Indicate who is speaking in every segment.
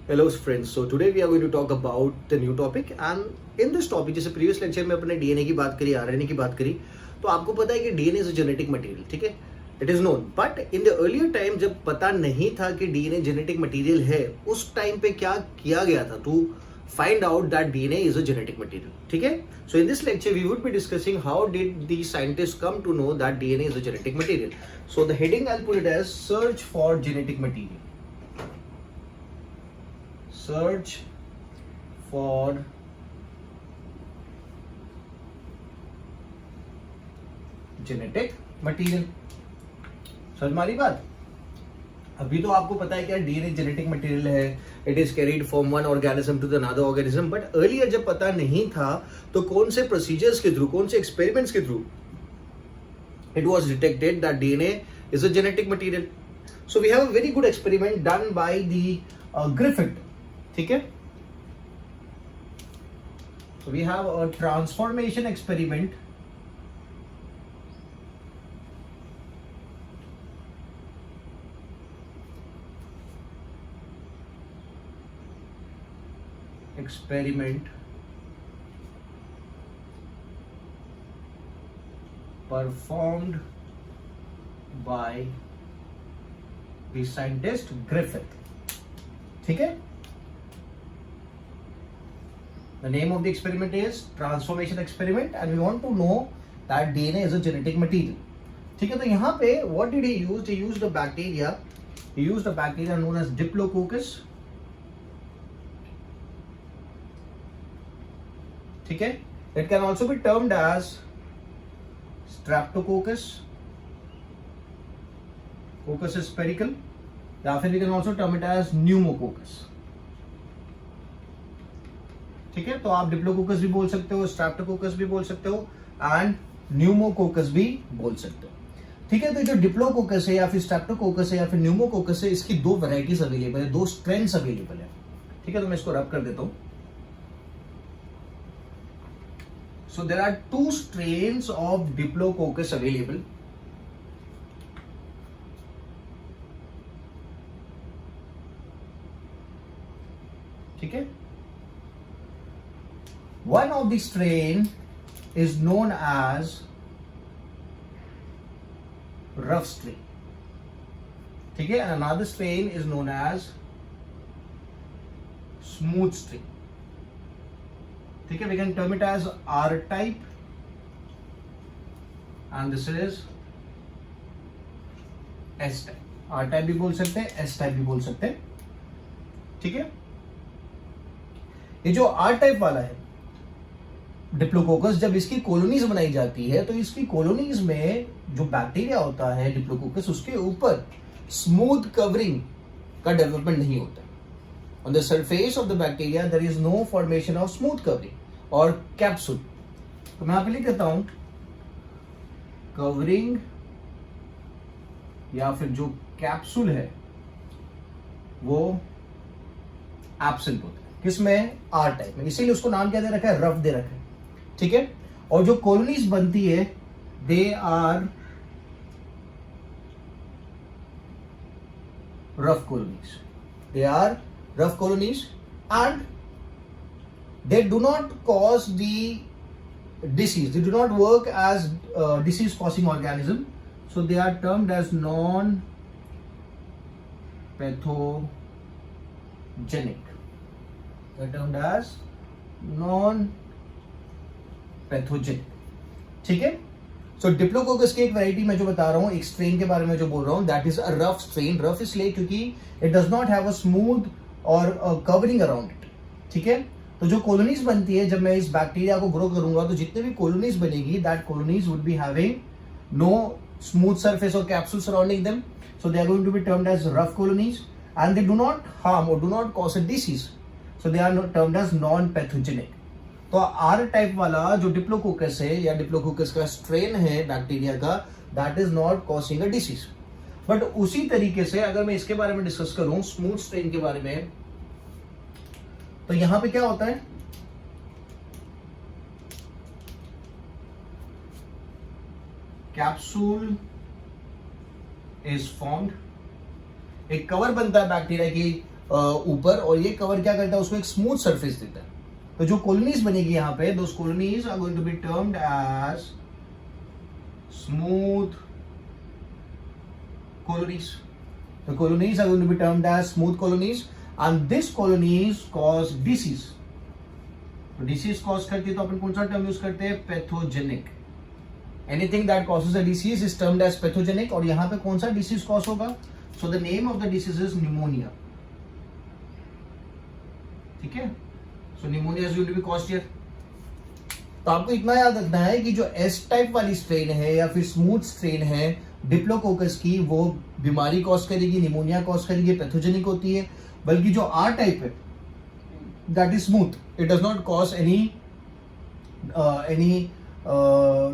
Speaker 1: Hello friends, so today we are going to talk about the new topic and in this topic जैसे previous lecture में अपने DNA की बात करी, RNA की बात करी, तो आपको पता है कि DNA is a genetic material, ठीक है? It is known, but in the earlier time जब पता नहीं था कि DNA genetic material है, उस टाइम पे क्या किया गया था to find out that DNA is a genetic material, ठीक है? So in this lecture we would be discussing how did the scientists come to know that DNA is a genetic material. So the heading I'll put it as search for genetic material. Search for genetic material. समझ मारी बात? अभी तो आपको पता है क्या DNA genetic material है. It is carried from one organism to the another organism. But earlier जब पता नहीं था तो कौन से प्रोसीजर्स के थ्रू, कौन से एक्सपेरिमेंट्स के through it was detected that DNA is a genetic material. So we have a very good experiment done by the Griffith. ठीक है? So we have a transformation experiment performed by the scientist Griffith. ठीक है? The name of the experiment is transformation experiment and we want to know that DNA is a genetic material. ठीक है? तो यहाँ पे what did he use? He used a bacteria. He used a bacteria known as Diplococcus. ठीक है? It can also be termed as Streptococcus. Coccus is spherical. या फिर we can also term it as Pneumococcus. ठीक है? तो आप diplococcus भी बोल सकते हो, स्ट्रेप्टोकोकस भी बोल सकते हो एंड न्यूमोकोकस भी बोल सकते हो. ठीक है? तो जो डिप्लोकोकस है या फिर स्ट्रेप्टोकोकस है या फिर न्यूमोकोकस है, इसकी दो वैरायटीज अवेलेबल है, दो स्ट्रेन्स अवेलेबल है. ठीक है? तो मैं इसको रब कर देता हूं. So there are two strains of Diplococcus available. ठीक है? One of the strain is known as rough strain. ठीक है? And another strain is known as smooth strain. ठीक है? We can term it as R type and this is S type. R type भी बोल सकते हैं, S type भी बोल सकते हैं. ठीक है? ये जो R type वाला है डिप्लोकोकस, जब इसकी कॉलोनीज बनाई जाती है तो इसकी कॉलोनीज में जो बैक्टीरिया होता है डिप्लोकोकस, उसके ऊपर स्मूथ कवरिंग का डेवलपमेंट नहीं होता. On the surface of the bacteria there is no formation of smooth covering or capsule. तो मैं यहाँ पे लिख देता हूं कवरिंग या फिर जो कैप्सूल है वो एब्सेंट होता है. किसमें? आर टाइप में. इसीलिए उसको नाम क्या दे रखा है? रफ दे रखा है. ठीक है? और जो कॉलोनीज बनती है they are rough colonies. They are rough colonies and they do not cause the disease. They do not work as disease causing organism. So they are termed as non pathogenic. They are termed as non pathogenic. ठीक है? सो diplococcus की एक variety मैं जो बता रहा हूं, एक स्ट्रेन के बारे में जो बोल रहा हूं, that is a rough strain. Rough इसलिए क्योंकि it does not have a smooth और कवरिंग अराउंड इट. ठीक है? तो जो कॉलोनीज बनती है, जब मैं इस बैक्टीरिया को ग्रो करूंगा तो जितने भी कॉलोनीज बनेगी, that colonies would be having no smooth surface और capsule surrounding them. So they are going to be termed as rough colonies and they do not harm और do not cause a disease. So they are termed as non pathogenic. तो R type वाला जो diplococcus है या diplococcus का strain है bacteria का, that is not causing a disease. But उसी तरीके से अगर मैं इसके बारे में डिस्कस करूं, स्मूथ स्ट्रेन के बारे में, तो यहां पे क्या होता है? कैप्सूल इज फॉर्म्ड, एक कवर बनता है बैक्टीरिया की ऊपर, और ये कवर क्या करता है, उसको एक स्मूथ सरफेस देता है। तो जो कॉलोनीज बनेगी यहाँ पे, those colonies are going to be termed as smooth colonies. The colonies are going to be termed as smooth colonies, and these colonies cause disease. तो disease cause करती है तो अपन कौन सा term use करते हैं, pathogenic. Anything that causes a disease is termed as pathogenic. और यहाँ पे कौन सा disease cause होगा? So the name of the disease is pneumonia. ठीक है? So pneumonia is going to be caused here. तो आपको इतना याद रखना है कि जो S टाइप वाली स्ट्रेन है या फिर स्मूथ स्ट्रेन है डिप्लोकोकस की, वो बीमारी कॉज करेगी, निमोनिया कॉज करेगी, पैथोजेनिक होती है। बल्कि जो R टाइप है, that is smooth, it does not cause any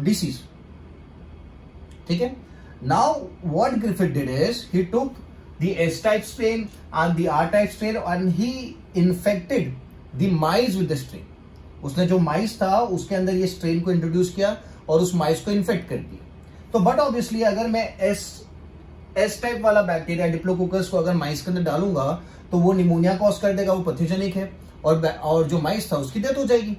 Speaker 1: disease. ठीक है? Now what Griffith did is he took the S type strain and the R type strain and he infected the mice with the strain. उसने जो माइस था उसके अंदर ये strain को introduce किया और उस माइस को इन्फेक्ट कर दिया। तो बट ऑब्वियसली अगर मैं एस टाइप वाला बैक्टीरिया डिप्लोकोकस को अगर माइस के अंदर डालूंगा तो वो निमोनिया कॉज कर देगा, वो पैथोजेनिक है, और जो माइस था उसकी डेथ हो जाएगी।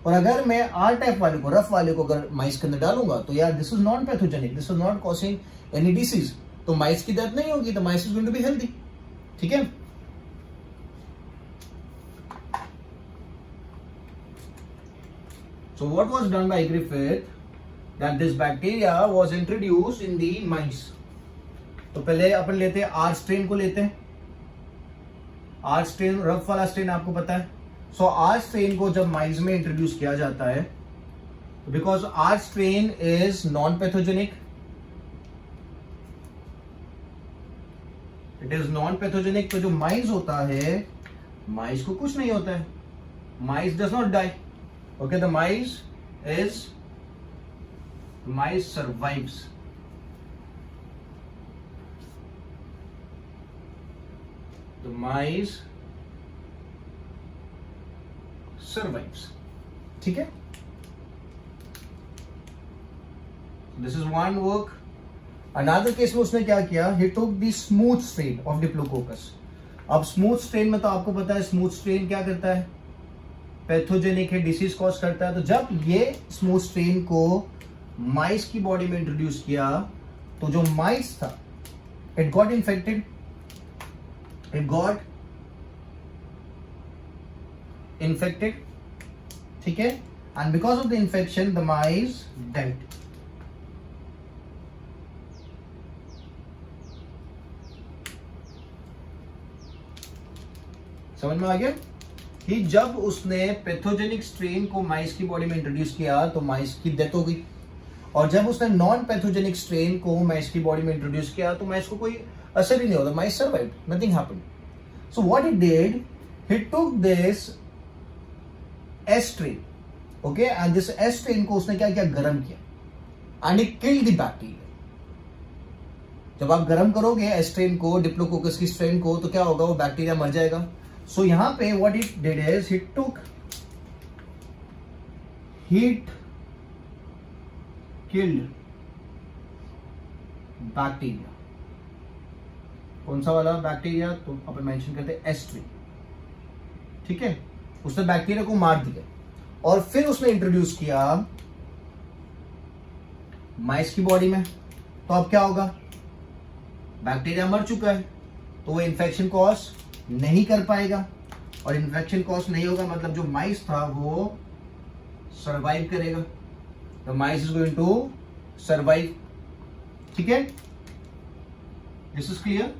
Speaker 1: और अगर मैं आर टाइप वाले को, रफ वाले को अगर माइस के अंदर डालूंगा तो यार this is non pathogenic, this is not causing any disease, तो माइस की डेथ नहीं होगी, तो mice is going to be healthy. ठीक है? So what was done by Griffith, that this bacteria was introduced in the mice. तो पहले अपन लेते हैं आर स्ट्रेन को लेते हैं। आर स्ट्रेन रफ वाला स्ट्रेन आपको पता है। सो आर स्ट्रेन को जब माइस में इंट्रोड्यूस किया जाता है, because R strain is non pathogenic, it is non pathogenic, तो जो माइस होता है, माइस को कुछ नहीं होता है, mice does not die. Okay, the mice survives. The mice survives. ठीक है? This is one work. Another case में उसने क्या किया? He took the smooth strain of Diplococcus. अब smooth strain में तो आपको पता है smooth strain क्या करता है, पैथोजेनिक है, डिसीज कॉज करता है। तो जब ये स्मूथ स्ट्रेन को माइस की बॉडी में इंट्रोड्यूस किया तो जो माइस था, इट गॉट इन्फेक्टेड, ठीक है? And because of the infection the mice died. समझ में आ गया कि जब उसने पैथोजेनिक स्ट्रेन को माइस की बॉडी में इंट्रोड्यूस किया तो माइस की डेथ हो गई, और जब उसने नॉन पैथोजेनिक स्ट्रेन को माइस की बॉडी में इंट्रोड्यूस किया तो माइस को कोई असर ही नहीं होता, mice survived, nothing happened. So what he did, he took this S strain, okay, and this S strain को उसने क्या किया, गरम किया, and he killed the bacteria. जब आप गरम करोगे एस स्ट्रेन को, डिप्लोकोकस की स्ट्रेन को, तो क्या होगा, वो बैक्टीरिया मर जाएगा। So यहाँ पे what it did is he took heat killed bacteria। कौन सा वाला बैक्टीरिया, तो अपन मेंशन करते हैं एस्ट्री। ठीक है? उसने बैक्टीरिया को मार दिया और फिर उसने इंट्रोड्यूस किया माइस की बॉडी में। तो अब क्या होगा, बैक्टीरिया मर चुका है तो वो इन्फेक्शन कॉज नहीं कर पाएगा, और इन्फेक्शन कॉज नहीं होगा मतलब जो माइस था वो सरवाइव करेगा, the mice is going to survive. ठीक है? This is clear.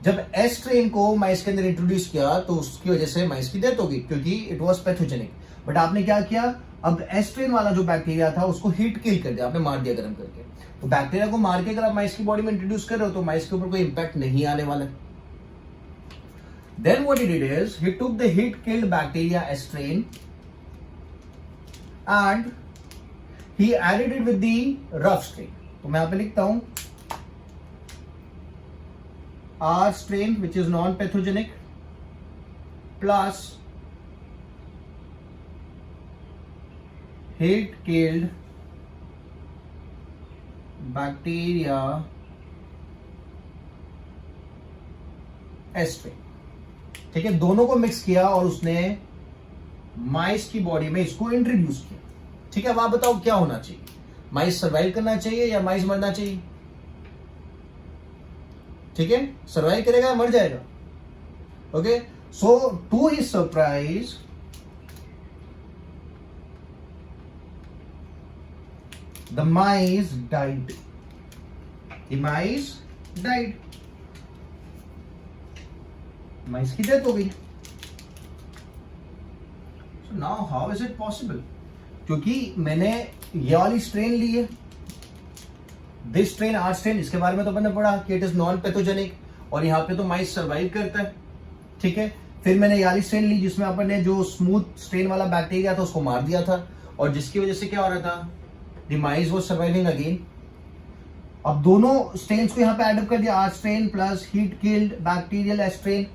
Speaker 1: जब एस स्ट्रेन को माइस के अंदर इंट्रोड्यूस किया तो उसकी वजह से माइस की डेथ होगी क्योंकि इट वाज पैथोजेनिक। बट आपने क्या किया, अब एस स्ट्रेन वाला जो बैक्टीरिया था उसको हीट किल कर दिया, आपने मार दिया गर्म करके। तो बैक्टीरिया को मार के अगर आप माइस की बॉडी में इंट्रोड्यूस कर रहे हो तो माइस के ऊपर कोई इंपैक्ट नहीं आने वाला है। Then what he did is he took the heat killed bacteria S strain and he added it with the rough strain. तो मैं यहाँ पे लिखता हूं R strain which is non pathogenic plus heat killed bacteria S strain. ठीक है, दोनों को मिक्स किया और उसने माइस की बॉडी में इसको इंट्रोड्यूस किया। ठीक है, अब आप बताओ क्या होना चाहिए, माइस सर्वाइव करना चाहिए या माइस मरना चाहिए? ठीक है, सर्वाइव करेगा या मर जाएगा? Okay, so to his surprise the mice died. The mice died. Mice की डेथ हो गई। So now how is it possible? क्योंकि मैंने ये वाली स्ट्रेन ली है, दिस स्ट्रेन आर स्ट्रेन, इसके बारे में तो मैंने पढ़ा कि इट इज नॉन पैथोजेनिक और यहाँ पे तो माइस सर्वाइव करता है। ठीक है, फिर मैंने ये वाली स्ट्रेन ली जिसमें अपन ने जो स्मूथ स्ट्रेन वाला बैक्टीरिया था उसको मार दिया था और जिसकी वजह से क्या हो रहा था, the mice was surviving again. अब दोनों स्ट्रेन्स को यहाँ पे एडअप कर दिया, R strain plus heat killed bacterial strain.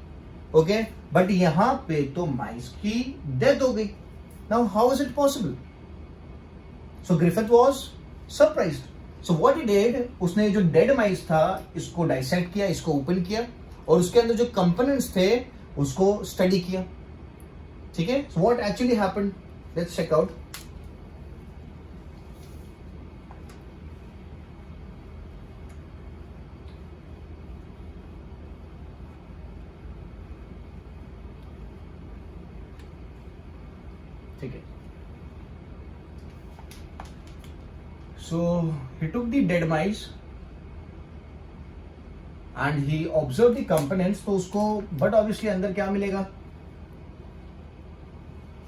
Speaker 1: Okay, but यहां पे तो माइस की डेथ हो गई। Now how is it possible? So Griffith was surprised. So what he did, उसने जो डेड माइस था इसको डाइसेक्ट किया, इसको ओपन किया और उसके अंदर जो कंपोनेंट्स थे उसको स्टडी किया। ठीक है, so what actually happened, let's check out. ठीक है, so he took the dead mice and he observed the components, तो उसको but obviously अंदर क्या मिलेगा,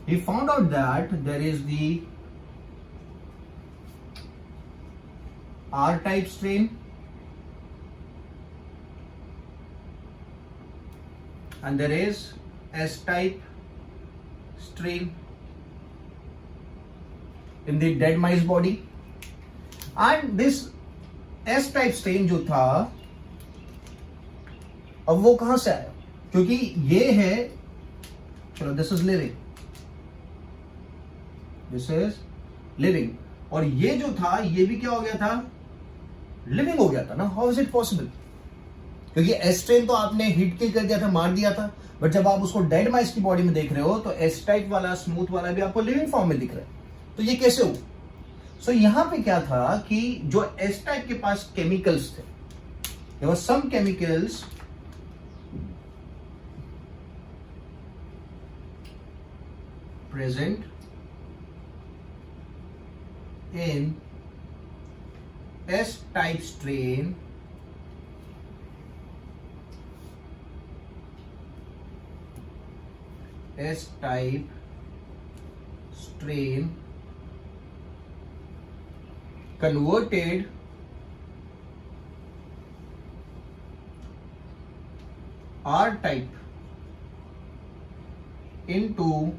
Speaker 1: he found out that there is the R type strain and there is S type strain in the dead mice body, and this S type strain जो था अब वो कहां से आया, क्योंकि ये है, चलो this is living, this is living, और ये जो था ये भी क्या हो गया था, लिविंग हो गया था ना। How is it possible? क्योंकि एस स्ट्रेन तो आपने हिट किल कर दिया था, मार दिया था, बट जब आप उसको डेड माइस की बॉडी में देख रहे हो तो एस टाइप वाला स्मूथ वाला भी आपको लिविंग फॉर्म में दिख रहा है, तो ये कैसे हो? सो यहां पे क्या था कि जो एस टाइप के पास केमिकल्स थे, there were some chemicals present in S type strain S type strain converted R type into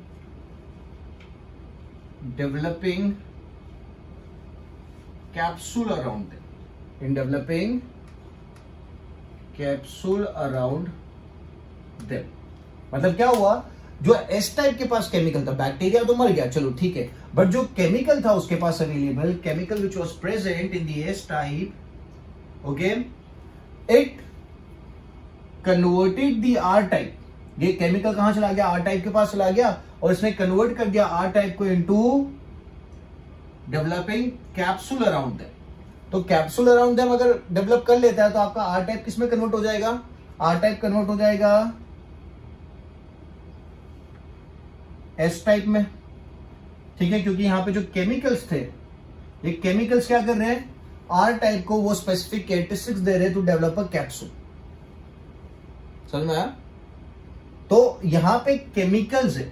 Speaker 1: developing capsule around them. In developing capsule around them. मतलब क्या हुआ, जो एस टाइप के पास केमिकल था, bacteria तो मर गया, चलो ठीक है, बट जो केमिकल था उसके पास available, chemical which was present in the S type, okay, it converted the R type. ये केमिकल कहां चला गया, आर टाइप के पास चला गया और इसने कन्वर्ट कर दिया आर टाइप को into developing capsule around them. तो कैप्सूल अराउंड देम अगर डेवलप कर लेता है तो आपका आर टाइप किस में कन्वर्ट हो जाएगा, आर टाइप कन्वर्ट हो जाएगा एस टाइप में। ठीक है, क्योंकि यहां पे जो केमिकल्स थे, ये केमिकल्स क्या कर रहे हैं, आर टाइप को वो स्पेसिफिक कैरेक्टरिस्टिक्स दे रहे हैं टू डेवलप अ कैप्सूल। समझ में आया? तो यहां पे केमिकल्स है,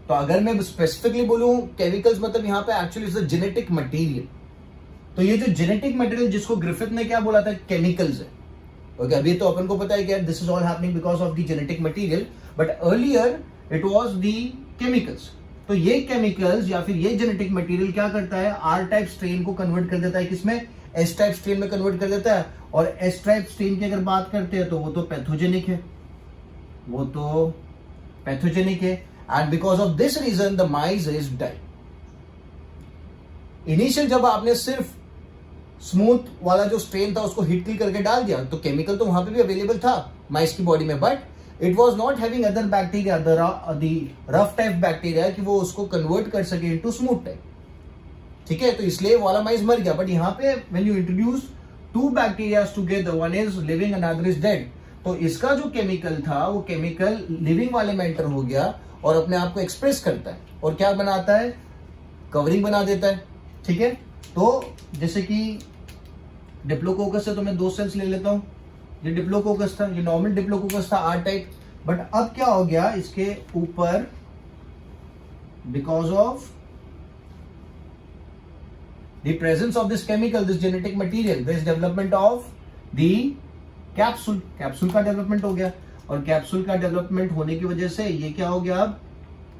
Speaker 1: तो अगर मैं स्पेसिफिकली बोलूं केमिकल्स मतलब यहां पे actually is a genetic material. तो ये जो जेनेटिक मटेरियल जिसको ग्रिफिथ ने क्या बोला था, केमिकल्स है। ओके, अभी तो अपन को पता है कि this is all happening because of the genetic material, but earlier it was the chemicals. तो ये केमिकल्स या फिर ये जेनेटिक मटेरियल क्या करता है, आर टाइप स्ट्रेन को कन्वर्ट कर देता है, किसमें, एस टाइप स्ट्रेन में कन्वर्ट कर देता है। और एस टाइप स्ट्रेन की अगर बात करते हैं तो वो तो पैथोजेनिक है, वो तो पैथोजेनिक है, and because of this reason the mice is die. Initial जब आपने सिर्फ स्मूथ वाला जो स्ट्रेन था उसको हिट किल करके डाल दिया तो केमिकल तो वहां पे भी अवेलेबल था माइस की बॉडी में, but it was not having other bacteria, the rough type bacteria, कि वो उसको कन्वर्ट कर सके इनटू स्मूथ टाइप, ठीक है। तो इसलिए वाला माइस मर गया। बट यहाँ पे when you introduce two bacteria together, one is living another is dead, तो इसका जो केमिकल था वो केमिकल लिविंग वाले में एंटर हो गया और अपने आप को एक्सप्रेस करता है और क्या बनाता है, कवरिंग बना देता है, ठीक है। तो जैसे कि डिप्लोकोकस से तो मैं 2 सेल्स ले लेता हूं, ये डिप्लोकोकस था, ये नॉर्मल डिप्लोकोकस था आर टाइप। बट अब क्या हो गया, इसके ऊपर because of the presence of this chemical, this genetic material, this development of the capsule, capsule का डेवलपमेंट हो गया। और कैप्सूल का डेवलपमेंट होने की वजह से ये क्या हो गया, अब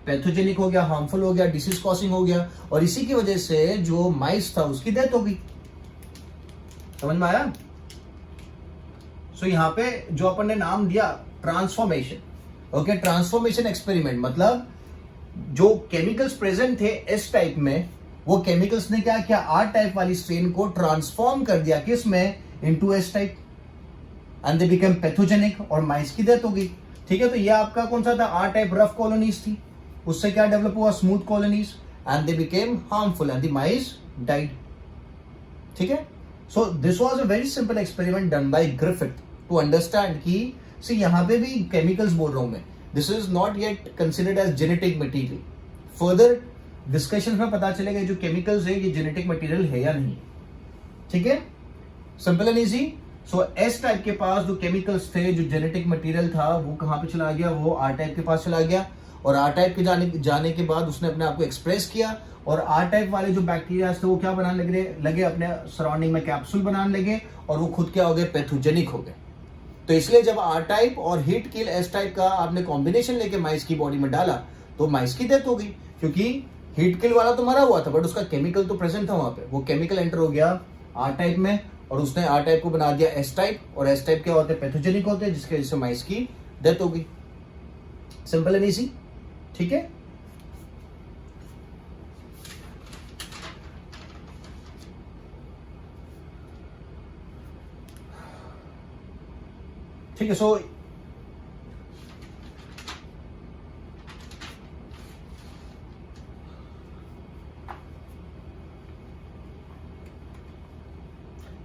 Speaker 1: पैथोजेनिक हो गया, हार्मफुल हो गया, डिसीज कॉजिंग हो गया, और इसी की वजह से जो माइस था उसकी डेथ हो गई। समझ में आया? सो यहां पे जो अपन ने नाम दिया ट्रांसफॉर्मेशन, ओके, ट्रांसफॉर्मेशन एक्सपेरिमेंट, मतलब जो केमिकल्स प्रेजेंट थे एस टाइप में, वो केमिकल्स ने क्या किया, आर टाइप वाली स्ट्रेन को ट्रांसफॉर्म कर दिया, किस में, into S type, and they become pathogenic, और माइस की डेथ हो गई, ठीक है। तो ये आपका कौन सा था, आर टाइप रफ कॉलोनीज थी, उससे क्या डेवलप हुआ, smooth colonies, and they became harmful and the mice died, ठीक है। So this was a very simple experiment done by Griffith to understand कि सी यहां पे भी केमिकल्स बोल रहा हूं मैं, this is not yet considered as genetic material. Further discussion में पता चलेगा जो केमिकल्स है ये जेनेटिक मटेरियल है या नहीं, ठीक है, simple and easy. So S type के पास जो केमिकल्स थे, जो जेनेटिक मटेरियल था, वो कहां पे चला गया, वो आर टाइप के पास चला गया, और आर टाइप के जाने के बाद उसने अपने आप को एक्सप्रेस किया, और आर टाइप वाले जो बैक्टीरिया थे वो क्या बनाने लगे अपने सराउंडिंग में कैप्सूल बनाने लगे, और वो खुद क्या हो गए, पैथोजेनिक हो गए। तो इसलिए जब आर टाइप और हीट किल एस टाइप का आपने कॉम्बिनेशन लेके माइस की बॉडी में डाला तो माइस की डेथ हो गई, क्योंकि हीट किल वाला तो मरा हुआ था बट उसका केमिकल तो प्रेजेंट था वहां पे, वो केमिकल एंटर हो गया आर टाइप में, और उसने आर टाइप को बना दिया एस टाइप, और एस टाइप क्या होते हैं, पैथोजेनिक होते हैं, जिसकी वजह से माइस की डेथ हो गई। सिंपल एंड इजी, ठीक है। ठीक है, सो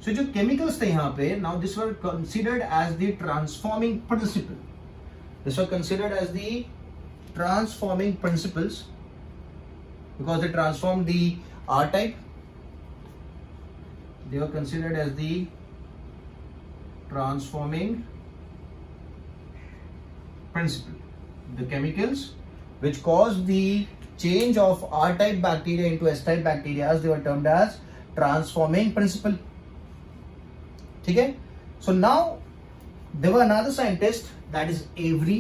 Speaker 1: जो केमिकल्स थे यहां पे, now this were considered as the transforming principle, this were considered as the transforming principles because they transformed the R type, they were considered as the transforming principle, the chemicals which caused the change of R type bacteria into S type bacteria, they were termed as transforming principle, ठीक है। So now there were another scientist, that is Avery,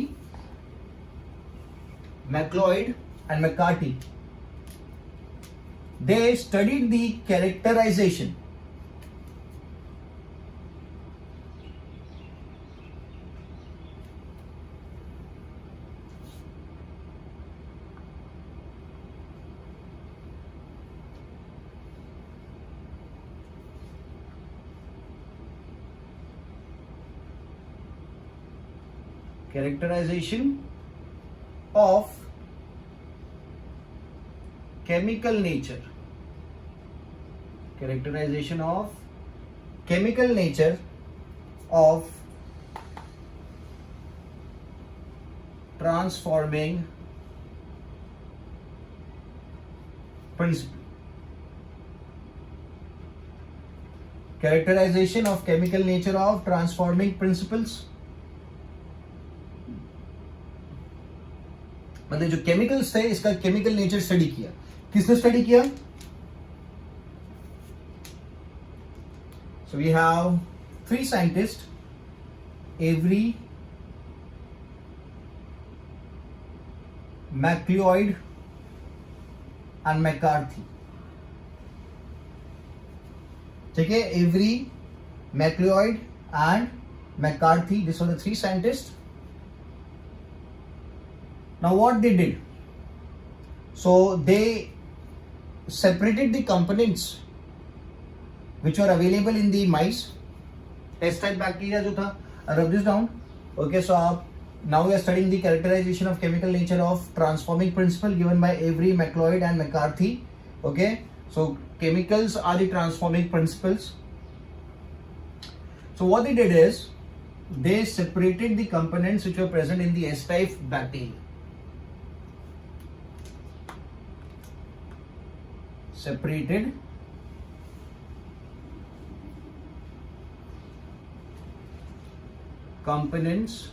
Speaker 1: McLeod and McCarthy. They studied the characterization of chemical nature, characterization of chemical nature of transforming principle, characterization of chemical nature of transforming principles, मतलब जो chemicals थे इसका chemical nature study किया। किसने study किया? So we have 3 scientist, Avery, MacLeod and McCarthy, ठीक है, Avery, MacLeod and McCarthy, this were the 3 scientist. Now what they did, so they separated the components which were available in the mice, test type bacteria जो था, I rub this down, okay, so आप Now we are studying the characterization of chemical nature of transforming principle given by Avery, McLeod and McCarthy. Okay, so chemicals are the transforming principles. So what they did is they separated the components which were present in the S-type bacteria. Separated components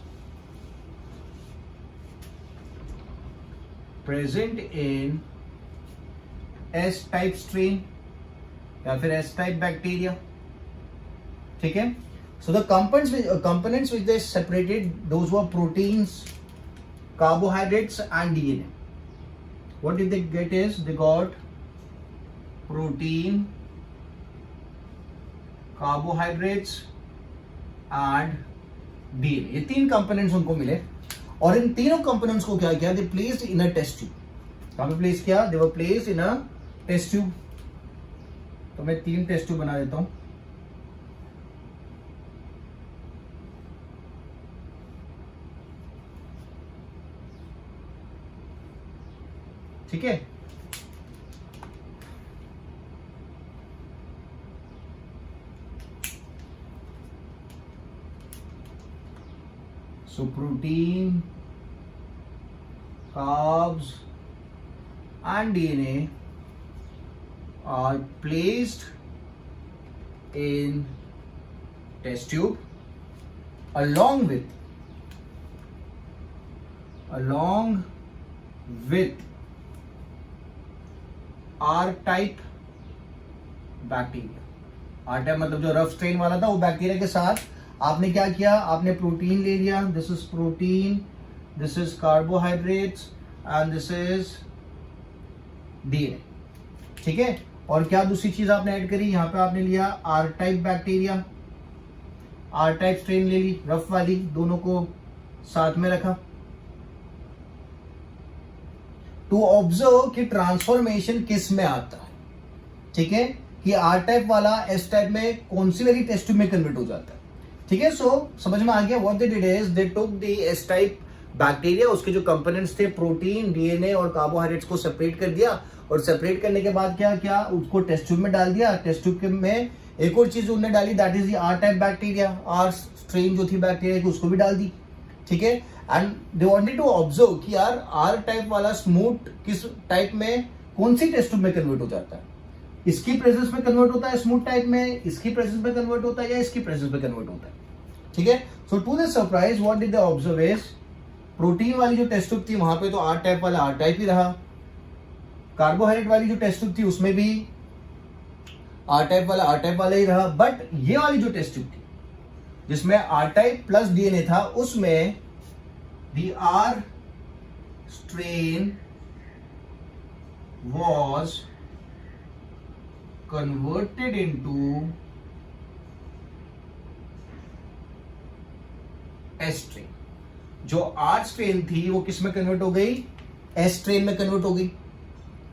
Speaker 1: present in S-type strain या फिर S-type bacteria. ठीक है. So the components which they separated, those were proteins, carbohydrates and DNA. What did they get is they got protein, carbohydrates and DNA. ये 3 components उनको मिले और इन तीनों components को क्या किया, they placed in a test tube. कहां पे प्लेस किया, they were placed in a test tube. तो मैं 3 टेस्ट ट्यूब बना देता हूं. ठीक है. So protein, carbs and DNA are placed in test tube along with R-type bacteria. R-type मतलब जो रफ स्ट्रेन वाला था, वो बैक्टीरिया के साथ आपने क्या किया, आपने प्रोटीन ले लिया. This is protein, this is carbohydrates and this is DNA. ठीक है. और क्या दूसरी चीज आपने ऐड करी, यहां पे आपने लिया are type bacteria, are type strain ले ली रफ वाली, दोनों को साथ में रखा टू ऑब्जर्व कि ट्रांसफॉर्मेशन किस में आता है. ठीक है, कि आर टाइप वाला एस टाइप में कौन सी वाली टेस्ट ट्यूब में कन्वर्ट हो जाता है. ठीक है. सो समझ में आ गया. What they did is they took the S type bacteria, उसके जो कंपोनेंट्स थे प्रोटीन, डीएनए और कार्बोहाइड्रेट्स को सेपरेट कर दिया और सेपरेट करने के बाद क्या किया, उसको टेस्ट ट्यूब में डाल दिया. टेस्ट ट्यूब में एक और चीज उन्होंने डाली, that is the R type bacteria, R strain जो थी बैक्टीरिया की उसको भी डाल दी. ठीक है. And they wanted to observe कि यार आर टाइप वाला स्मूथ किस टाइप में कौन सी टेस्ट ट्यूब में कन्वर्ट हो जाता है. इसकी प्रेजेंस में कन्वर्ट होता है स्मूथ टाइप में, इसकी प्रेजेंस में कन्वर्ट होता है या इसकी प्रेजेंस में कन्वर्ट होता है. ठीक है. So to the surprise what did they observe is, protein वाली जो टेस्ट ट्यूब थी वहां पे तो आर टाइप वाला आर टाइप ही रहा. कार्बोहाइड्रेट वाली जो टेस्ट ट्यूब थी उसमें भी आर टाइप वाला ही रहा. बट ये वाली जो टेस्ट ट्यूब थी जिसमें आर टाइप प्लस डीएनए था, उसमें the R strain was converted into S strain. जो R strain थी वो किस में कन्वर्ट हो गई, S strain में कन्वर्ट हो गई.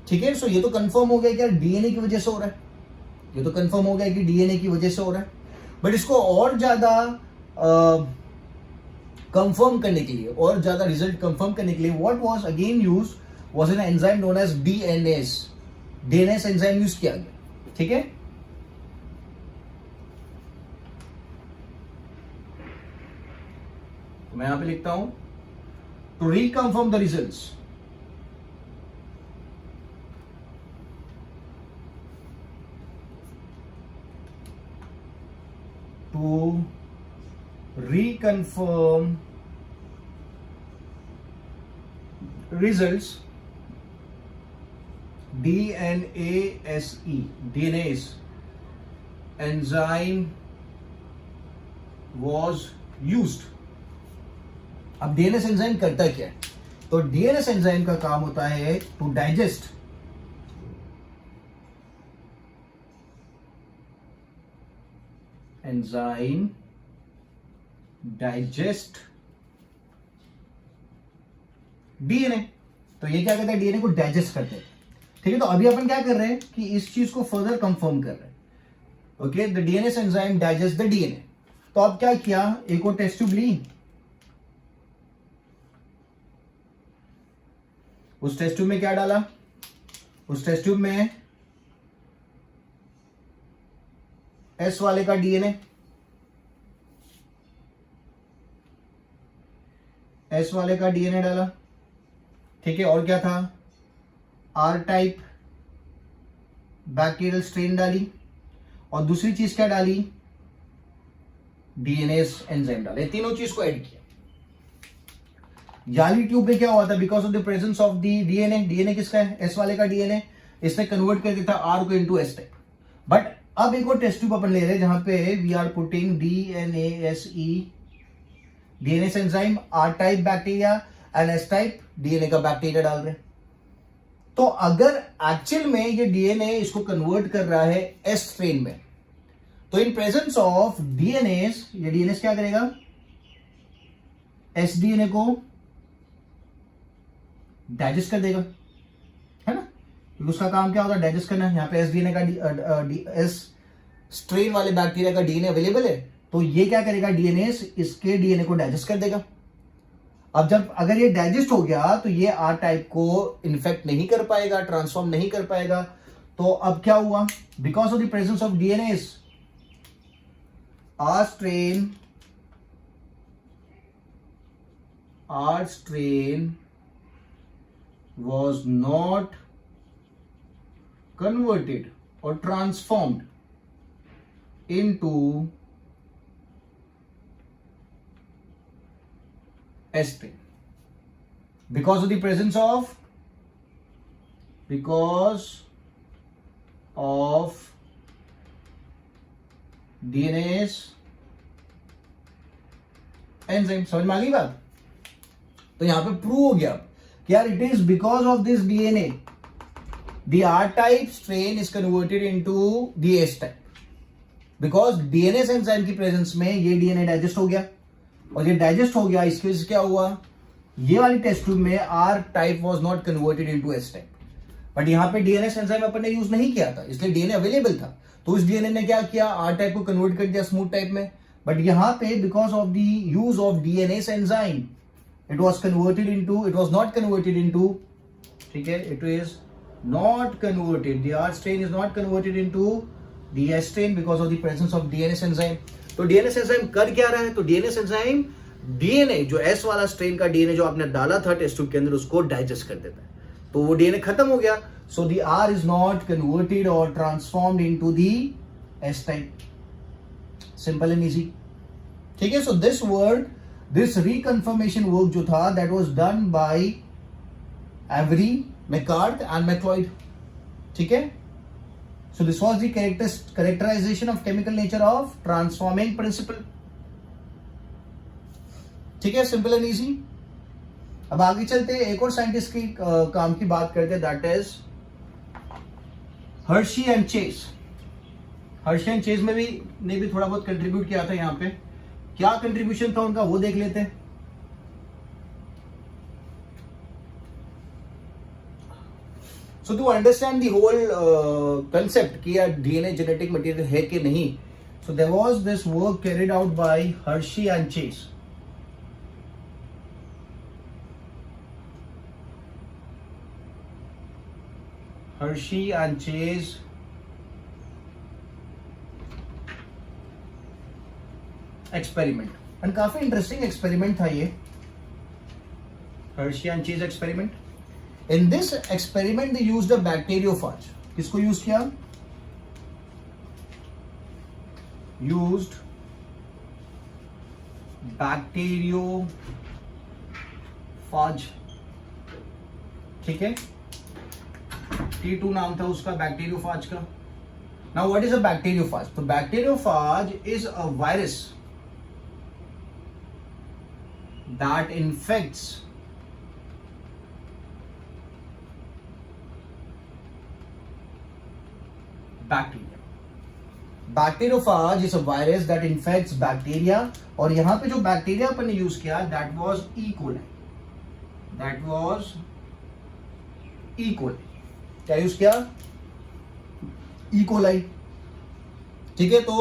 Speaker 1: ठीक है. सो ये तो कंफर्म हो गया कि डीएनए की वजह से हो रहा है, ये तो कंफर्म हो गया कि डीएनए की वजह से हो रहा है. बट इसको और ज्यादा कंफर्म करने के लिए, और ज्यादा रिजल्ट कंफर्म करने के लिए what was again used was an enzyme known as DNase. DNase enzyme use किया गया. ठीक है. तो मैं यहां पे लिखता हूं to reconfirm the results. To reconfirm results, DNase enzyme was used. अब DNase एंजाइम करता क्या है, तो DNase एंजाइम का काम होता है to digest enzyme digest DNA. तो ये क्या कहता है, डीएनए को डाइजेस्ट करते हैं. ठीक है. तो अभी अपन क्या कर रहे हैं कि इस चीज को फर्दर कंफर्म कर रहे हैं. Okay, the DNS enzyme digest the DNA. तो अब क्या किया, एक और टेस्ट ट्यूब ली, उस टेस्ट ट्यूब में क्या डाला, उस टेस्ट ट्यूब में एस वाले का डीएनए, एस वाले का डीएनए डाला, ठीक है। और क्या था, आर टाइप बैक्टीरियल स्ट्रेन डाली, और दूसरी चीज क्या डाली, डीएनएस एंजाइम डाले, तीनों चीज को ऐड किया। जाली ट्यूब में क्या हुआ था, because of the presence of the DNA, DNA किसका है, एस वाले का डीएनए, इसने कन्वर्ट कर दिया था आर को इनटू एस टाइप। बट अब एक और टेस्ट ट्यूब अपन ले रहे हैं जहां पे we are putting DNase, DNase enzyme, R type bacteria and S type DNA का बैक्टीरिया डाल रहे हैं। तो अगर एक्चुअल में ये डीएनए इसको कन्वर्ट कर रहा है एस स्ट्रेन में, तो इन प्रेजेंस ऑफ डीएनएस, ये डीएनएस क्या करेगा, एस डीएनए को डाइजेस्ट कर देगा, है ना, क्योंकि उसका काम क्या होता है, डाइजेस्ट करना। यहां पे एस डीएनए का एस स्ट्रेन वाले बैक्टीरिया का डीएनए अवेलेबल है, तो ये क्या करेगा, डीएनए इसके डीएनए को डाइजेस्ट कर देगा। अब जब अगर ये डाइजेस्ट हो गया तो ये आर टाइप को इन्फेक्ट नहीं कर पाएगा, ट्रांसफॉर्म नहीं कर पाएगा। तो अब क्या हुआ, because of the presence of DNA, R strain was not converted or transformed into S strain because of the presence of DNase enzyme. समझ में आ गई बात। तो यहां पे प्रूव हो गया कि यार it is because of this DNA the R type strain is converted into the S type, because DNase enzyme की प्रेजेंस में ये डीएनए डाइजेस्ट हो गया, और ये डाइजेस्ट हो गया, इसकी वजह से क्या हुआ, ये वाली टेस्ट ट्यूब में R type was not converted into S type. But यहां पे डीएनएस एंजाइम अपन ने यूज नहीं किया था, इसलिए डीएनए अवेलेबल था, तो उस डीएनए ने क्या किया, आर टाइप को कन्वर्ट कर दिया स्मूथ टाइप में। बट यहां पे because of the use of DNS enzyme it was not converted into, ठीक है, it is not converted, the R strain is not converted into the S strain because of the presence of DNase enzyme। तो DNase enzyme कर क्या रहा है, तो DNase enzyme DNA जो S वाला स्ट्रेन का DNA जो आपने डाला था टेस्ट ट्यूब के अंदर, उसको डाइजेस्ट कर देता है, तो वो DNA खत्म हो गया। so the R is not converted or transformed into the S type, simple and easy, ठीक है। so this reconfirmation work जो था, that was done by Avery, McCart and McLeod, ठीक है। so this was the characterization of chemical nature of transforming principle, ठीक है, simple and easy। अब आगे चलते हैं, एक और साइंटिस्ट की काम की बात करते हैं, that is Hershey and Chase. Hershey and Chase में भी ने भी थोड़ा बहुत कंट्रीब्यूट किया था। यहाँ पे क्या कंट्रीब्यूशन था उनका वो देख लेते हैं। So to understand the whole concept कि यार डीएनए जेनेटिक मटेरियल है कि नहीं, so there was this work carried out by Hershey and Chase. Hershey and Chase experiment, and काफी इंटरेस्टिंग एक्सपेरिमेंट था ये Hershey and Chase experiment. In this experiment they used a bacteriophage. किसको use किया, used bacteriophage, ठीक है, T2 नाम था उसका बैक्टीरियोफाज का। Now what is a bacteriophage, तो bacteriophage is a virus that infects bacteria. Bacteriophage is a virus that infects bacteria, और यहां पे जो बैक्टीरिया अपन ने यूज किया that was E. coli, that was E. coli। क्या यूज किया, E. coli, ठीक है। तो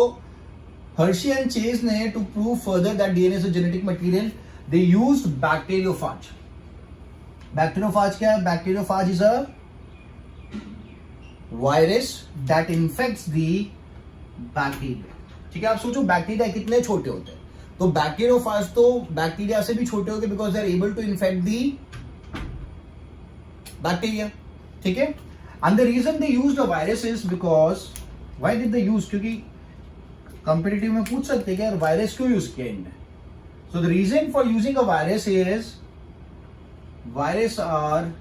Speaker 1: हर्शी एंड चेज ने to prove further that DNA is a genetic material, they used bacteriophage, bacteriophage क्या है? Bacteriophage is a virus that infects the bacteria. ठीक है, आप सोचो बैक्टीरिया कितने छोटे होते हैं, तो बैक्टीरियोफाज तो बैक्टीरिया से भी छोटे होते because they are able to infect the bacteria. ठीक है, and the reason they used a virus is because why did they use, क्योंकि कंपेटिटिव में पूछ सकते हैं कि यार वायरस क्यों यूज किया इनने। So the reason for using a virus is virus are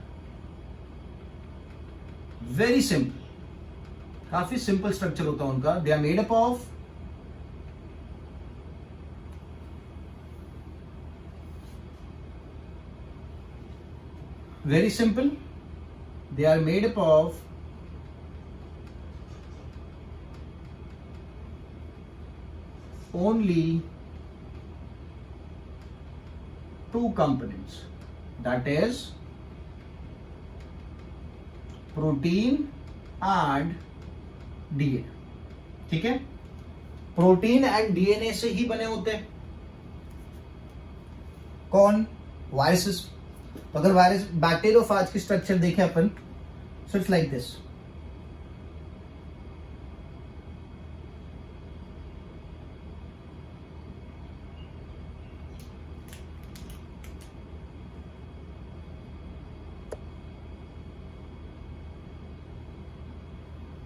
Speaker 1: very simple, काफी सिंपल स्ट्रक्चर होता है उनका। They are made up of very simple, they are made up of only two components, that is protein and DNA। ठीक है, protein and DNA से ही बने होते हैं कौन? वायरसेस। तो अगर वायरस बैक्टीरियोफाज की स्ट्रक्चर देखें अपन, सो इट्स लाइक दिस।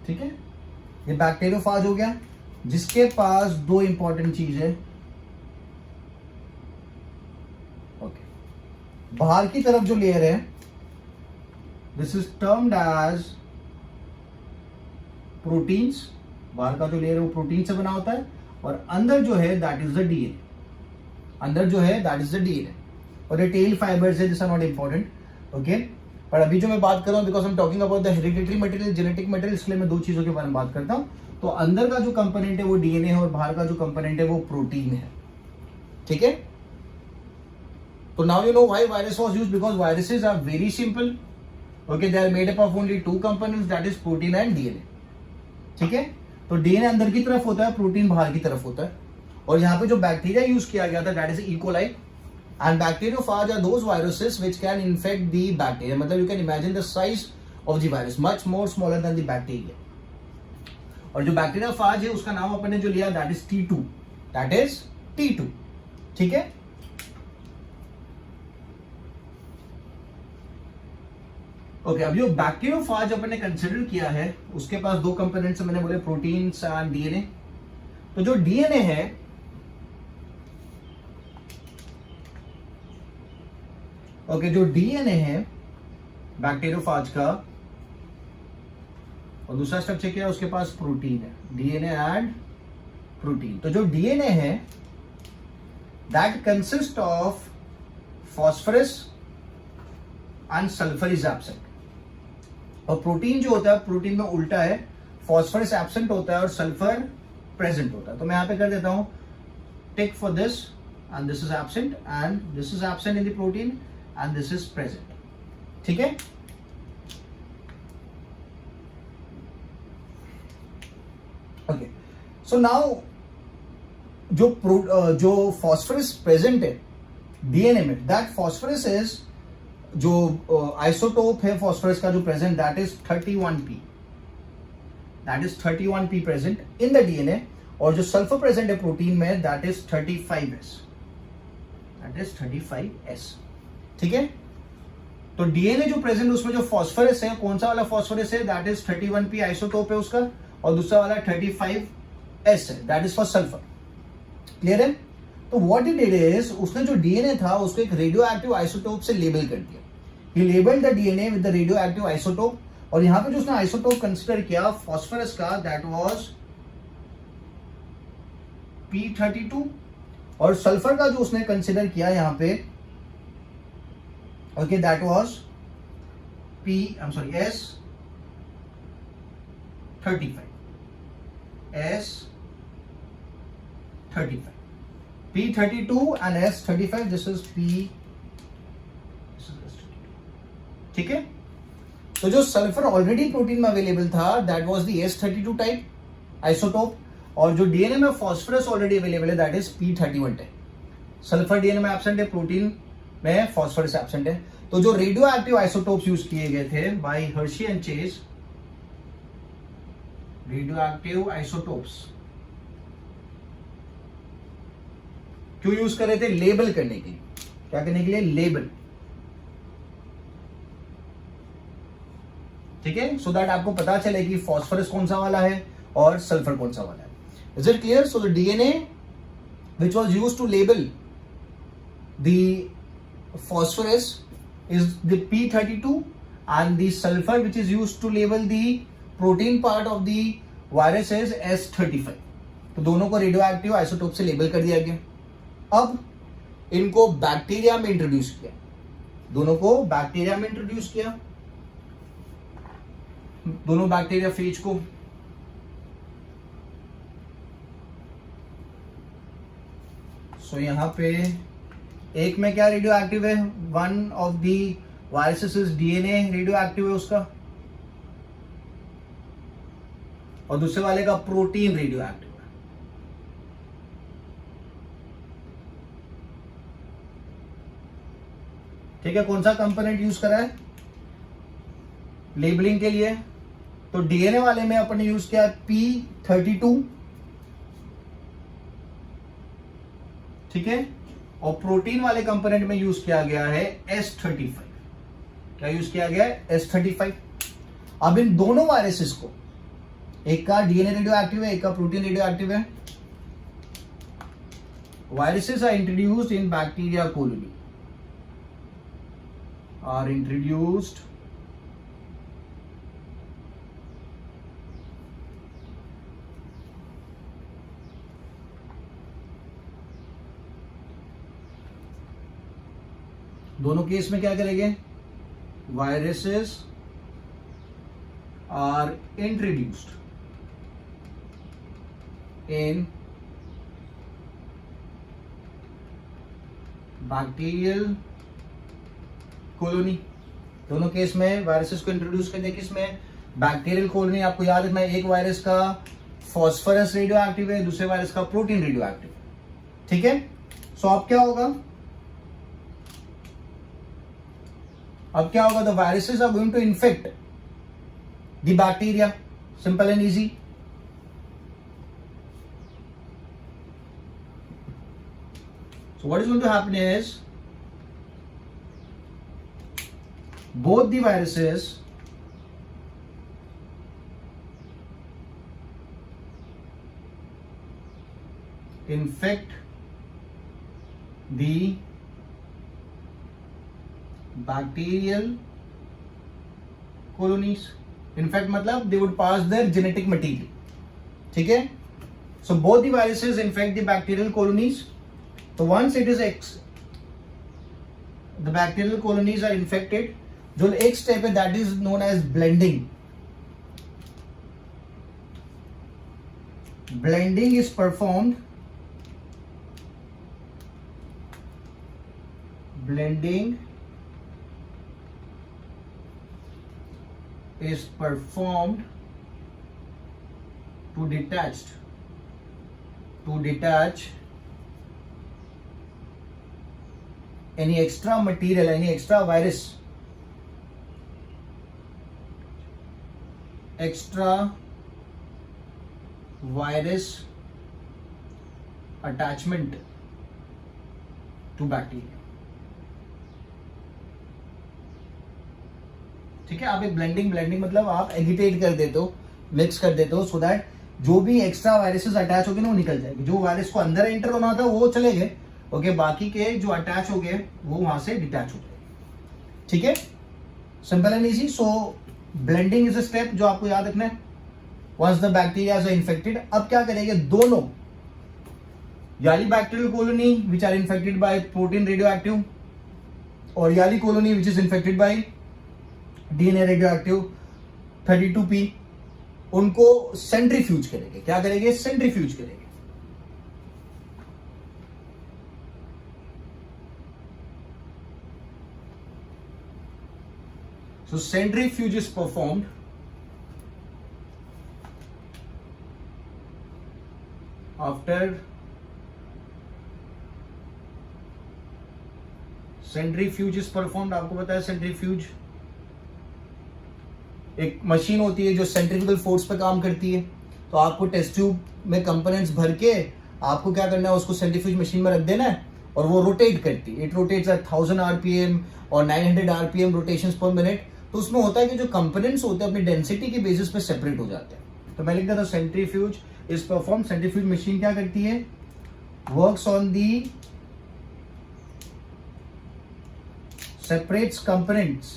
Speaker 1: ठीक है, ये बैक्टीरियोफाज हो गया जिसके पास दो इंपॉर्टेंट चीज है। बाहर की तरफ जो लेयर है this is termed as proteins, बाहर का जो लेयर है वो प्रोटीन से बना होता है, और अंदर जो है दैट इज द डीएनए, अंदर जो है दैट इज द डीएनए, और ये टेल फाइबर्स है, this are not important. Okay, पर अभी जो मैं बात कर रहा हूं because I am talking about the hereditary material, genetic material, इसलिए मैं दो चीजों के बारे में बात करता हूं। तो अंदर का जो कंपोनेंट है वो डीएनए है और बाहर का जो कंपोनेंट है वो प्रोटीन है। ठीक है, so now you know why virus was used, because viruses are very simple, okay, they are made up of only two components, that is protein and DNA। ठीक है, तो डीएनए अंदर की तरफ होता है, प्रोटीन बाहर की तरफ होता है, और यहाँ पे जो बैक्टीरिया यूज किया गया था that is E coli, and bacteriophage are those viruses which can infect the bacteria. मतलब you can imagine the size of the virus much more smaller than the bacteria, और जो बैक्टीरियोफाज है उसका नाम अपन ने जो लिया that is T2, that is T2। ठीक है, ओके, अब जो बैक्टीरियोफाज अपन ने कंसिडर किया है उसके पास दो कंपोनेंट्स मैंने बोले, प्रोटीन्स एंड डीएनए। तो जो डीएनए है ओके, जो डीएनए है बैक्टीरियोफाज का, और दूसरा स्ट्रक्चर क्या है उसके पास प्रोटीन है, डीएनए एंड प्रोटीन। तो जो डीएनए है that consist of phosphorus and sulphur is absent, और प्रोटीन जो होता है प्रोटीन में उल्टा है, फॉस्फोरस एब्सेंट होता है और सल्फर प्रेजेंट होता है। तो मैं यहां पे कर देता हूं tick for this, and this is absent and this is absent in the protein and this is present. ठीक है, ओके, सो नाउ जो फॉस्फोरस प्रेजेंट है डीएनए में, दैट फॉस्फोरस इज, जो आइसोटोप है फॉस्फोरस का जो present that is 31p, that is 31p present in the DNA, और जो सल्फर प्रेजेंट है प्रोटीन में that is 35s, that is 35s। ठीक है, तो डीएनए जो प्रेजेंट उसमें जो फॉस्फोरस है, कौन सा वाला फॉस्फोरस है, दैट इज 31p आइसोटोप है उसका, और दूसरा वाला 35s है, that is for sulphur. Clear है? तो व्हाट इट डिड इज, उसने जो डीएनए था उसको एक रेडियो एक्टिव आइसोटोप से लेबल कर दिया। He labelled the DNA with the radioactive isotope, और यहां पे जो उसने आइसोटोप कंसीडर किया फॉस्फोरस का दैट वाज P32, और सल्फर का जो उसने कंसीडर किया यहां पे okay that was S35, S35, P32 and S35, this is S32। ठीक है, तो जो सल्फर ऑलरेडी प्रोटीन में अवेलेबल था that was the S32 type isotope, और जो डीएनए में फॉस्फोरस ऑलरेडी अवेलेबल है that is P31 type. Sulphur DNA में एब्सेंट है, प्रोटीन में फॉस्फोरस एब्सेंट है। तो जो रेडियो एक्टिव आइसोटोप्स यूज किए गए थे by Hershey and Chase, radioactive isotopes क्यों यूज कर रहे थे? लेबल करने के लिए। क्या करने के लिए? लेबल। ठीक है, सो दैट आपको पता चले कि फॉस्फोरस कौन सा वाला है और सल्फर कौन सा वाला है। Is it clear? So the DNA which was use to label the phosphorus is the P32 and the sulfur which is used to label the protein part of the virus is S35। तो दोनों को radio active isotope से label कर दिया गया। अब इनको bacteria में इंट्रोड्यूस किया, दोनों को बैक्टीरिया में इंट्रोड्यूस किया, दोनों बैक्टीरिया फेज को। सो यहां पे एक में क्या रेडियो एक्टिव है? One of the viruses is DNA radioactive है उसका, और दूसरे वाले का प्रोटीन रेडियो एक्टिव है। ठीक है, कौन सा कंपोनेंट यूज करा है लेबलिंग के लिए? तो डीएनए वाले में अपन ने यूज किया P32, ठीक है, और प्रोटीन वाले कंपोनेंट में यूज किया गया है S35। क्या यूज किया गया है? S35। अब इन दोनों वायरसेस को, एक का डीएनए रेडियो एक्टिव है, एक का प्रोटीन रेडियो एक्टिव है। Viruses are introduced in bacteria colony, are introduced दोनों केस में क्या करेंगे? Viruses are introduced in bacterial colony. दोनों केस में वायरसेस को इंट्रोड्यूस करते हैं किसमें? Bacterial colony. आपको याद रखना है, एक वायरस का फॉस्फोरस रेडियो एक्टिव है, दूसरे वायरस का प्रोटीन रेडियो एक्टिव है। ठीक है, सो अब क्या होगा? अब क्या होगा? The viruses are going to infect the bacteria, simple and easy. So what is going to happen is both the viruses infect the bacterial colonies। In fact मतलब they would pass their genetic material। ठीक है, so both the viruses infect the bacterial colonies। So once it is the bacterial colonies are infected, जो एक step है that is known as blending। Blending is performed to detach any extra material, any extra virus, attachment to bacteria। ठीक है, आप एक blending मतलब आप एगिटेट कर देते हो, मिक्स कर देते हो, सो दैट जो भी एक्स्ट्रा वायरसेस अटैच हो गए ना वो निकल जाएंगे। जो वायरस को अंदर एंटर होना था वो चले गए, ओके, बाकी के जो अटैच हो गए वो वहां से डिटैच हो गए। ठीक है, simple and easy. So blending is a step जो आपको याद रखना है। Once the bacteria are infected, अब क्या करेंगे? दोनों याली bacterial colony which are infected by protein radioactive और याली colony which is infected by DNA radioactive 32P, उनको सेंट्रीफ्यूज करेंगे। क्या करेंगे? सेंट्रीफ्यूज करेंगे। So centrifuge is performed after centrifuge is performed, आपको पता है सेंट्रीफ्यूज एक मशीन होती है जो सेंट्रीफ्यूगल फोर्स पे काम करती है। तो आपको टेस्ट ट्यूब में कंपोनेंट्स भर के आपको क्या करना है, उसको सेंट्रीफ्यूज मशीन में रख देना है और वो रोटेट करती है। इट रोटेट्स एट 1000 आरपीएम और 900 आरपीएम रोटेशंस पर मिनट। तो उसमें होता है कि जो कंपोनेंट्स होते हैं अपनी डेंसिटी के बेसिस पे सेपरेट हो जाते हैं। तो मैं लिख देता हूं centrifuge is perform. Centrifuge machine क्या करती है, works on the separates components,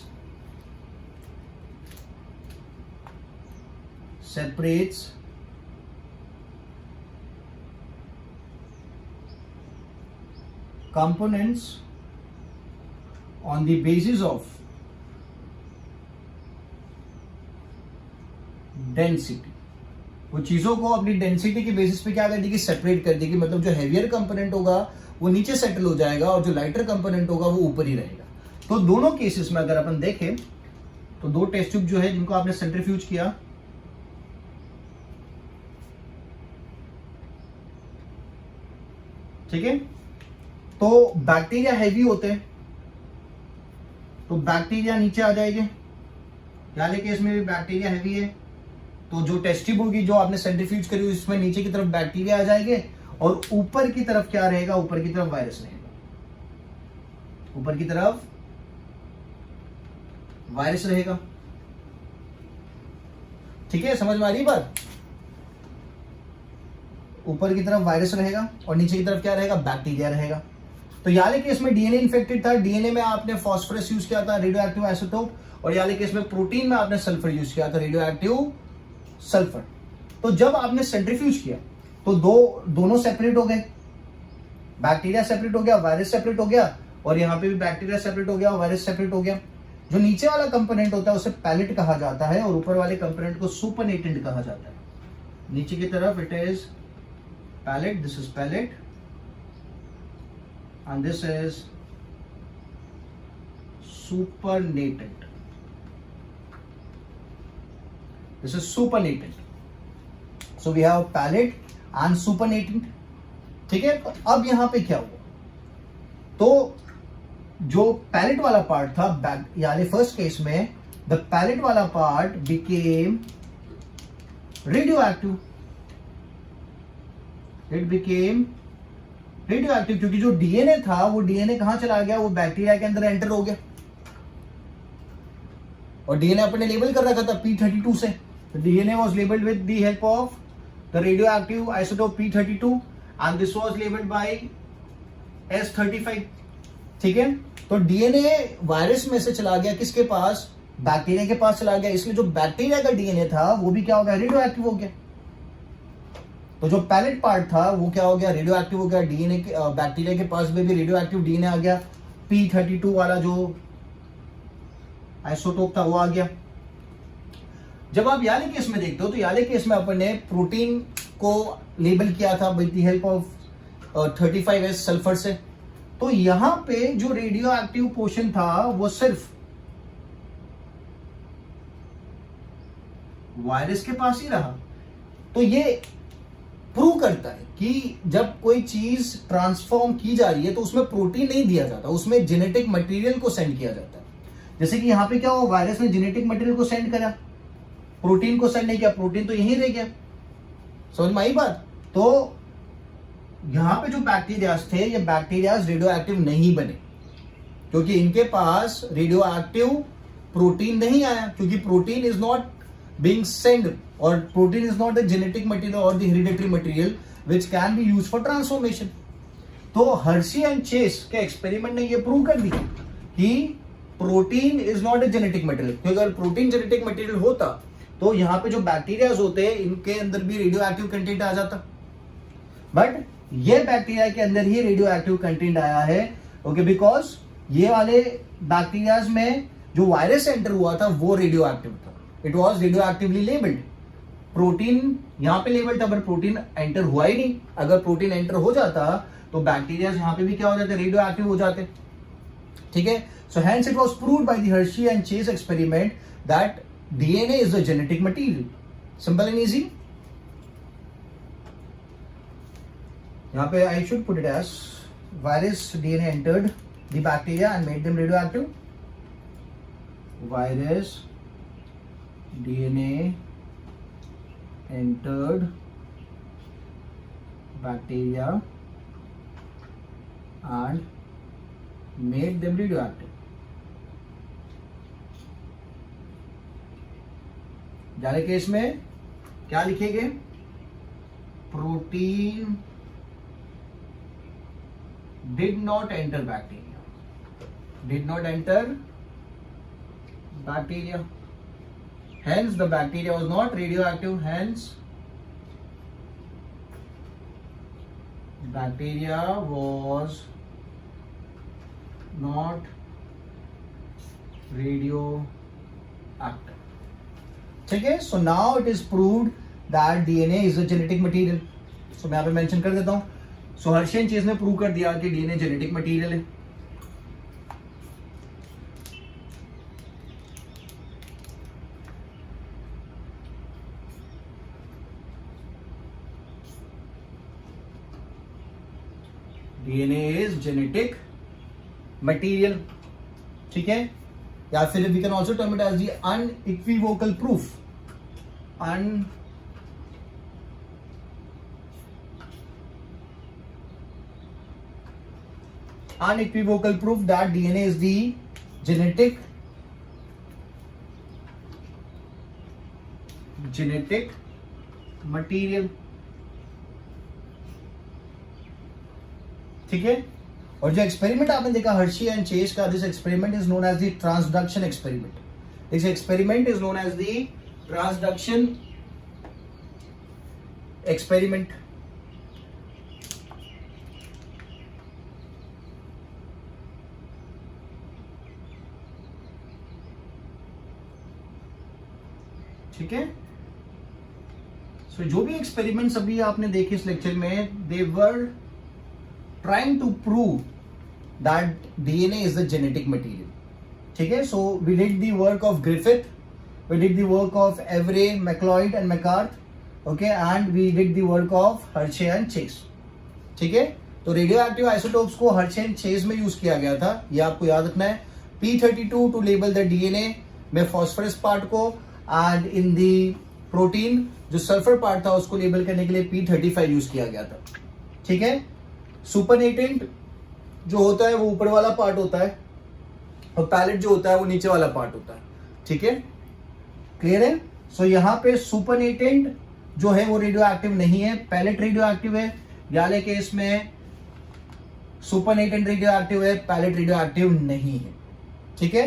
Speaker 1: separates components on the basis of density. वो चीजों को अपनी डेंसिटी के बेसिस पे क्या कर देगी, सेपरेट कर देगी। मतलब जो हैवियर कंपोनेंट होगा वो नीचे सेटल हो जाएगा और जो लाइटर कंपोनेंट होगा वो ऊपर ही रहेगा। तो दोनों केसेस में अगर अपन देखें तो दो टेस्ट ट्यूब जो है जिनको आपने सेंट्रीफ्यूज किया, ठीक है, तो बैक्टीरिया हैवी होते हैं तो बैक्टीरिया नीचे आ जाएंगे। पहले केस में भी बैक्टीरिया हैवी है तो जो टेस्ट ट्यूब होगी जो आपने सेंट्रीफ्यूज करी उसमें नीचे की तरफ बैक्टीरिया आ जाएंगे और ऊपर की तरफ क्या रहेगा, ऊपर की तरफ वायरस रहेगा। ऊपर की तरफ वायरस रहेगा। ठीक है, समझ में आ रही बात। ऊपर की तरफ वायरस रहेगा और नीचे की तरफ क्या रहेगा, बैक्टीरिया रहेगा। तो याले केस में डीएनए इन्फेक्टेड था, डीएनए में आपने फास्फोरस यूज किया था, रेडियो एक्टिव आइसोटोप, और याले केस में प्रोटीन में आपने सल्फर यूज किया था, रेडियो एक्टिव सल्फर। तो जब आपने सेंट्रीफ्यूज किया तो दोनों सेपरेट हो गए, बैक्टीरिया सेपरेट हो गया, वायरस सेपरेट हो गया, और यहां पे भी बैक्टीरिया सेपरेट हो गया, वायरस सेपरेट हो गया। जो नीचे वाला कंपोनेंट होता है उसे पैलेट कहा जाता है और ऊपर वाले कंपोनेंट को सुपरनेटेंट कहा जाता है। नीचे की तरफ it is pellet, this is pellet and this is supernatant, this is supernatant. So we have pellet and supernatant. ठीक है, तो अब यहां पे क्या हुआ, तो जो पैलेट वाला पार्ट था यानी फर्स्ट केस में द पैलेट वाला part became radio active, it became radio active, क्योंकि जो डीएनए था वो डीएनए कहां चला गया, वो बैक्टीरिया के अंदर एंटर हो गया। और डीएनए अपने लेबल कर रखा था P32 से, तो DNA was labelled with the help of the radioactive isotope P32 and this was labelled by S35। ठीक है, तो डीएनए वायरस में से चला गया किसके पास, बैक्टीरिया के पास चला गया, इसलिए जो बैक्टीरिया का डीएनए था वो भी क्या हो गया, रेडियो एक्टिव हो गया। तो जो पैलेट पार्ट था वो क्या हो गया, रेडियो एक्टिव हो गया। डीएनए के बैक्टीरिया के पास में भी रेडियो एक्टिव डीएनए आ गया, P32 वाला जो आइसोटोप था वो आ गया। जब आप याले केस में देखते हो तो याले केस में अपन ने प्रोटीन को लेबल किया था with the help of 35S sulphur से। तो यहां पे जो रेडियो एक्टिव पोर्शन था वो सिर्फ वायरस के पास ही रहा। तो ये प्रूव करता है कि जब कोई चीज ट्रांसफॉर्म की जा रही है तो उसमें प्रोटीन नहीं दिया जाता, उसमें जेनेटिक मटेरियल को सेंड किया जाता है। जैसे कि यहां पे क्या हुआ, वायरस ने जेनेटिक मटेरियल को सेंड करा, प्रोटीन को सेंड नहीं किया, प्रोटीन तो यहीं रह गया। समझ में आई बात। तो यहां पे जो बैक्टीरियाज थे ये बैक्टीरियाज रेडियो एक्टिव नहीं बने क्योंकि इनके पास रेडियो एक्टिव प्रोटीन नहीं आया, क्योंकि protein is not being send और protein is not the genetic material और the hereditary material which can be used for transformation. तो हर्शी एंड चेस के एक्सपेरिमेंट ने ये प्रूव कर दिया कि protein is not a genetic material, क्योंकि अगर प्रोटीन जेनेटिक मटेरियल होता तो यहाँ पे जो बैक्टीरियाज होते हैं इनके अंदर भी रेडियो एक्टिव कंटेंट आ जाता, बट ये बैक्टीरिया के अंदर ही रेडियो एक्टिव कंटेंट आया है। ओके, बिकॉज ये वाले बैक्टीरियाज में जो वायरस एंटर हुआ था वो रेडियो एक्टिव था, it was radio actively labelled. Protein यहाँ पे लेबल्ड था बट प्रोटीन एंटर हुआ ही नहीं। अगर प्रोटीन एंटर हो जाता तो बैक्टीरिया यहाँ पे भी क्या हो जाते, रेडियो एक्टिव हो जाते। ठीक है, so hence it was proved by the Hershey and Chase experiment that DNA is the genetic material. Simple and easy. यहाँ पे I should put it as virus DNA entered the bacteria and made them radioactive? Virus DNA entered bacteria and made them radioactive. जाने case में क्या लिखेंगे? Protein did not enter bacteria. Did not enter bacteria. Hence the bacteria was not radioactive. Hence bacteria was not radioactive. ठीक है. So now it is proved that DNA is a genetic material. So मैं यहाँ पे mention कर देता हूँ. So Hershey and Chase ने prove कर दिया कि DNA जेनेटिक मटेरियल है. DNA is genetic material. ठीक है. या फिर we can also term it as the unequivocal proof. Unequivocal proof that DNA is the genetic material. ठीक है. और जो एक्सपेरिमेंट आपने देखा हर्शी एंड चेज का, this experiment is known as the transduction experiment. This experiment is known as the transduction experiment. ठीक है. सो जो भी एक्सपेरिमेंट्स अभी आपने देखे इस लेक्चर में, दे वर trying to prove that DNA is the genetic material. ठीक है. So we did the work of Griffith, we did the work of Avery, McLeod and McCarth, okay, and we did the work of Hershey and Chase. ठीक है. तो radioactive isotopes को Hershey and Chase में use किया गया था, ये आपको याद रखना है. P32 to label the DNA में फॉस्फोरस पार्ट को, एंड इन दी प्रोटीन जो सल्फर पार्ट था उसको लेबल करने के लिए P35 यूज किया गया था. ठीक है. सुपरनेटेंट जो होता है वो ऊपर वाला पार्ट होता है और पैलेट जो होता है वो नीचे वाला पार्ट होता है. ठीक है. क्लियर है. सो यहाँ पे सुपरनेटेंट जो है वो रेडियो एक्टिव नहीं है, पैलेट रेडियो एक्टिव है. वाले केस में सुपरनेटेंट रेडियो एक्टिव है, पैलेट रेडियो एक्टिव नहीं है. ठीक है.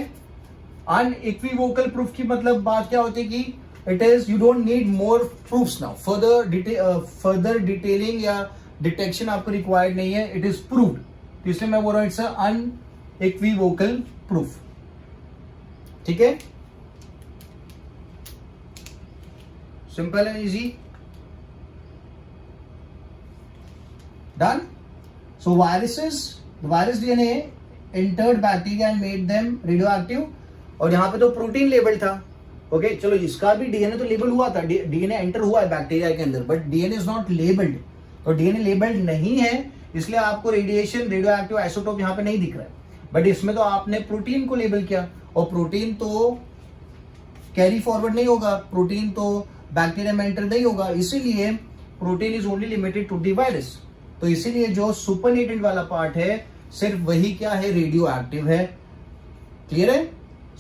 Speaker 1: अनइक्विवोकल प्रूफ की मतलब बात क्या होती है कि it is, you don't need more proofs now. Further detailing या डिटेक्शन आपको रिक्वायर्ड नहीं है, इट इज प्रूव्ड. तो इसलिए मैं बोल रहा हूं इट्स अनइक्विवोकल प्रूफ. ठीक है. Simple and easy. Done. So virus DNA entered bacteria and made them radioactive. और यहां पे तो प्रोटीन लेबल था. ओके. चलो इसका भी डीएनए तो लेबल हुआ था, डीएनए एंटर हुआ है बैक्टीरिया के अंदर, but DNA is not labelled. तो डीएनए लेबल्ड नहीं है, इसलिए आपको रेडिएशन रेडियो एक्टिव आइसोटोप यहाँ पे नहीं दिख रहा है. बट इसमें तो आपने प्रोटीन को लेबल किया, और प्रोटीन तो कैरी फॉरवर्ड नहीं होगा, प्रोटीन तो बैक्टीरिया में एंटर नहीं होगा, इसीलिए protein is only limited to the virus. तो इसीलिए जो सुपरनेटेंट वाला पार्ट है सिर्फ वही क्या है, रेडियो एक्टिव है. क्लियर है.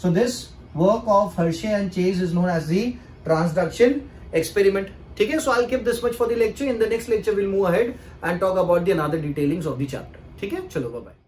Speaker 1: So this work of Hershey and Chase is known as the transduction experiment. ठीक है. So I keep this much for the lecture. In the next lecture will move ahead and talk about the another detailings of the chapter. ठीक है. चलो bye bye.